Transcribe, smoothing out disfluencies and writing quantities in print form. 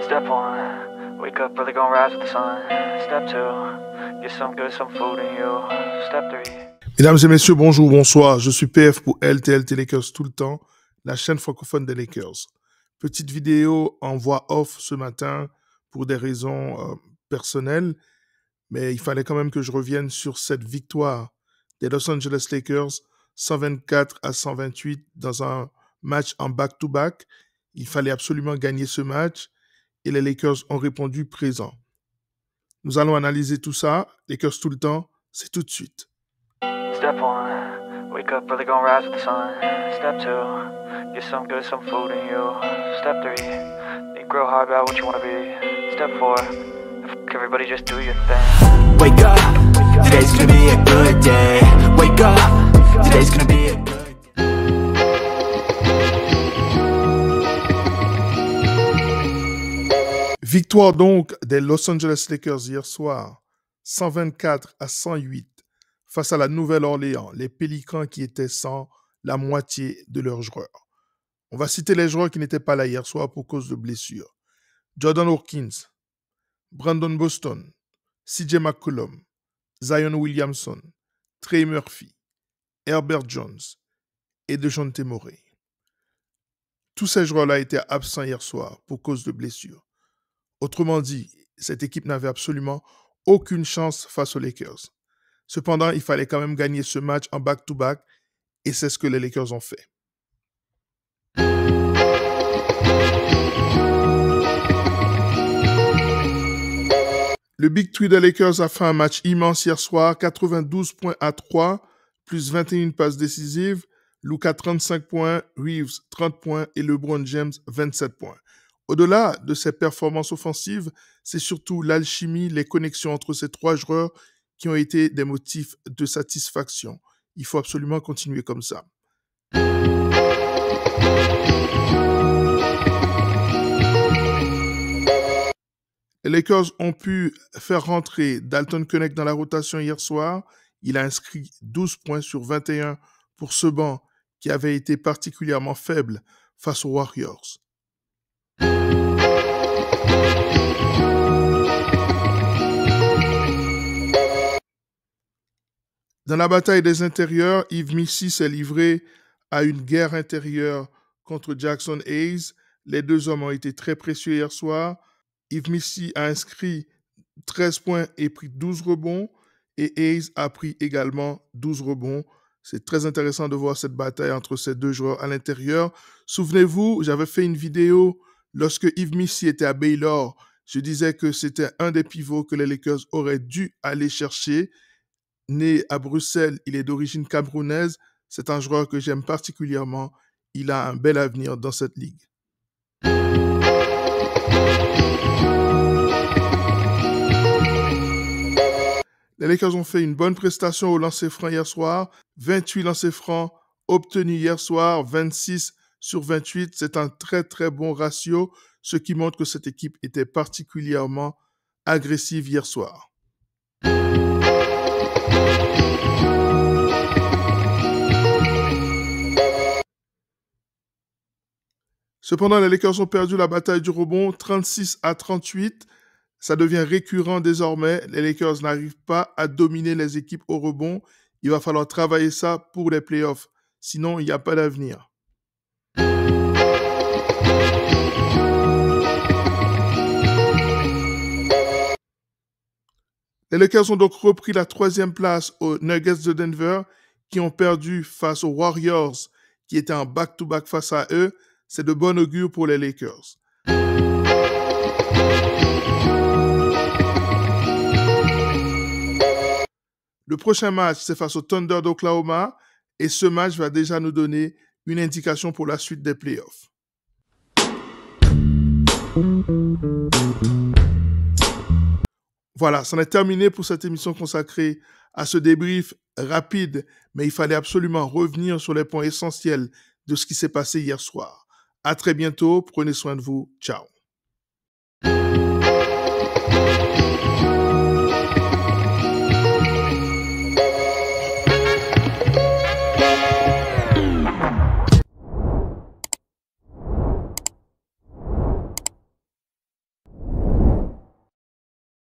Step one, wake up early, gonna rise with the sun. Step two, get some good, some food in you. Step three. Mesdames et messieurs, bonjour, bonsoir. Je suis PF pour LTLT Lakers tout le temps, la chaîne francophone des Lakers. Petite vidéo en voix off ce matin pour des raisons personnelles, mais il fallait quand même que je revienne sur cette victoire des Los Angeles Lakers 124-128 dans un match en back-to-back. Il fallait absolument gagner ce match et les Lakers ont répondu présent. Nous allons analyser tout ça. Lakers tout le temps, c'est tout de suite. Step one, wake up early, gonna rise with the sun. Step two, get some good, some food in you. Step three, think real hard about what you wanna be. Step four, everybody just do your thing. Wake up, today's gonna be a good day. Wake up, today's gonna be a good day. Victoire donc des Los Angeles Lakers hier soir, 124-108, face à la Nouvelle-Orléans, les Pélicans qui étaient sans la moitié de leurs joueurs. On va citer les joueurs qui n'étaient pas là hier soir pour cause de blessures. Jordan Hawkins, Brandon Boston, CJ McCollum, Zion Williamson, Trey Murphy, Herbert Jones et DeJounte Murray. Tous ces joueurs-là étaient absents hier soir pour cause de blessures. Autrement dit, cette équipe n'avait absolument aucune chance face aux Lakers. Cependant, il fallait quand même gagner ce match en back-to-back et c'est ce que les Lakers ont fait. Le Big Three des Lakers a fait un match immense hier soir, 92 points à 3, plus 21 passes décisives, Luka 35 points, Reeves 30 points et LeBron James 27 points. Au-delà de ces performances offensives, c'est surtout l'alchimie, les connexions entre ces trois joueurs qui ont été des motifs de satisfaction. Il faut absolument continuer comme ça. Les Lakers ont pu faire rentrer Dalton Knecht dans la rotation hier soir. Il a inscrit 12 points sur 21 pour ce banc qui avait été particulièrement faible face aux Warriors. Dans la bataille des intérieurs, Yves Missi s'est livré à une guerre intérieure contre Jackson Hayes. Les deux hommes ont été très précieux hier soir. Yves Missi a inscrit 13 points et pris 12 rebonds. Et Hayes a pris également 12 rebonds. C'est très intéressant de voir cette bataille entre ces deux joueurs à l'intérieur. Souvenez-vous, j'avais fait une vidéo lorsque Yves Missi était à Baylor. Je disais que c'était un des pivots que les Lakers auraient dû aller chercher. Né à Bruxelles, il est d'origine camerounaise. C'est un joueur que j'aime particulièrement. Il a un bel avenir dans cette ligue. Les Lakers ont fait une bonne prestation au lancer franc hier soir. 28 lancers francs obtenus hier soir, 26 sur 28. C'est un très très bon ratio, ce qui montre que cette équipe était particulièrement agressive hier soir. Cependant, les Lakers ont perdu la bataille du rebond 36-38. Ça devient récurrent désormais. Les Lakers n'arrivent pas à dominer les équipes au rebond. Il va falloir travailler ça pour les playoffs. Sinon, il n'y a pas d'avenir. Les Lakers ont donc repris la 3e place aux Nuggets de Denver qui ont perdu face aux Warriors qui étaient en back-to-back face à eux. C'est de bon augure pour les Lakers. Le prochain match, c'est face au Thunder d'Oklahoma et ce match va déjà nous donner une indication pour la suite des playoffs. Voilà, c'en est terminé pour cette émission consacrée à ce débrief rapide, mais il fallait absolument revenir sur les points essentiels de ce qui s'est passé hier soir. À très bientôt, prenez soin de vous, ciao.